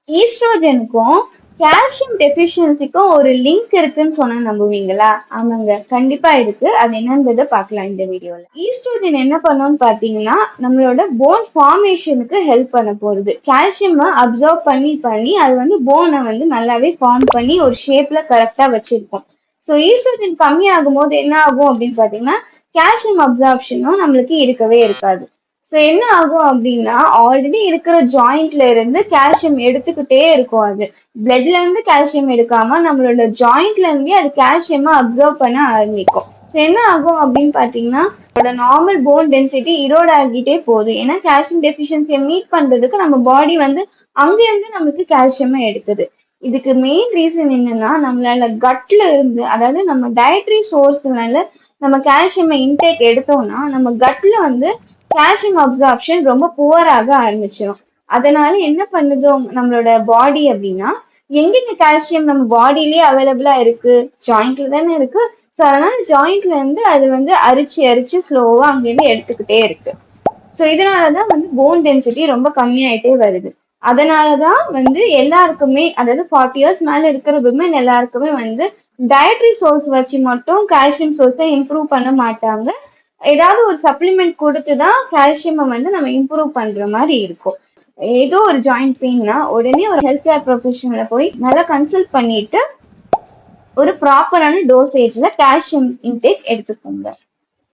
ஈஸ்ட்ரோஜனுக்கும் calcium டெஃபிஷியன்சிக்கும் ஒரு link இருக்குன்னு சொன்னா நம்புவீங்களா? ஆமாங்க, கண்டிப்பா இருக்கு. அது என்னன்றத பார்க்கலாம் இந்த வீடியோல. ஈஸ்ட்ரோஜன் என்ன பண்ணும்னு பாத்தீங்கன்னா நம்மளோட போன் ஃபார்மேஷனுக்கு ஹெல்ப் பண்ண போகுது. கால்சியம் அப்சர்வ் பண்ணி அது வந்து போனை வந்து நல்லாவே ஃபார்ம் பண்ணி ஒரு ஷேப்ல கரெக்டா வச்சிருக்கும். ஸோ ஈஸ்ட்ரோஜன் கம்மி ஆகும் போது என்ன ஆகும் அப்படின்னு பாத்தீங்கன்னா கால்சியம் அப்சார்ப்ஷனும் நம்மளுக்கு இருக்கவே இருக்காது. ஸோ என்ன ஆகும் அப்படின்னா ஆல்ரெடி இருக்கிற ஜாயிண்ட்ல இருந்து கால்சியம் எடுத்துக்கிட்டே இருக்கும். அது பிளட்ல இருந்து கால்சியம் எடுக்காம நம்மளோட ஜாயிண்ட்ல இருந்தே அது கால்சியமா அப்சர்வ் பண்ண ஆரம்பிக்கும். ஸோ என்ன ஆகும் அப்படின்னு பாத்தீங்கன்னா நார்மல் போன் டென்சிட்டி இரோட் ஆகிட்டே போகுது. ஏன்னா கால்சியம் டெஃபிஷியன்சியை மீட் பண்றதுக்கு நம்ம பாடி வந்து அங்கிருந்து நம்மளுக்கு கால்சியமா எடுக்குது. இதுக்கு மெயின் ரீசன் என்னன்னா நம்மளால கட்ல இருந்து, அதாவது நம்ம டயட்ரி சோர்ஸ்னால நம்ம கால்சியம் இன்டேக் எடுத்தோம்னா நம்ம கட்ல வந்து கால்சியம் அப்சார்ப்ஷன் ரொம்ப புவராக ஆரம்பிச்சிடும். அதனால என்ன பண்ணுது நம்மளோட பாடி அப்படின்னா, எங்கிட்ட கால்சியம் நம்ம பாடியிலேயே அவைலபிளா இருக்கு, ஜாயிண்ட்ல தானே இருக்கு. ஸோ அதனால ஜாயிண்ட்ல இருந்து அது வந்து அரிச்சு ஸ்லோவா அங்கிருந்து எடுத்துக்கிட்டே இருக்கு. ஸோ இதனாலதான் வந்து போன் டென்சிட்டி ரொம்ப கம்மியாயிட்டே வருது. அதனாலதான் வந்து எல்லாருக்குமே, அதாவது 40 இயர்ஸ் மேல இருக்கிற விமன் எல்லாருக்குமே வந்து டயட்ரி சோர்ஸ் வச்சு மட்டும் கால்சியம் சோர்ஸை இம்ப்ரூவ் பண்ண மாட்டாங்க. ஏதாவது ஒரு சப்ளிமெண்ட் கொடுத்துதான் கால்சியம் வந்து நம்ம இம்ப்ரூவ் பண்ற மாதிரி இருக்கும். ஏதோ ஒரு ஜாயிண்ட் பெயின்னா உடனே ஒரு ஹெல்த் கேர் ப்ரொஃபஷனல போய் நல்லா கன்சல்ட் பண்ணிட்டு ஒரு ப்ராப்பரான டோசேஜ்ல கால்சியம் இன்டேக் எடுத்துக்கோங்க.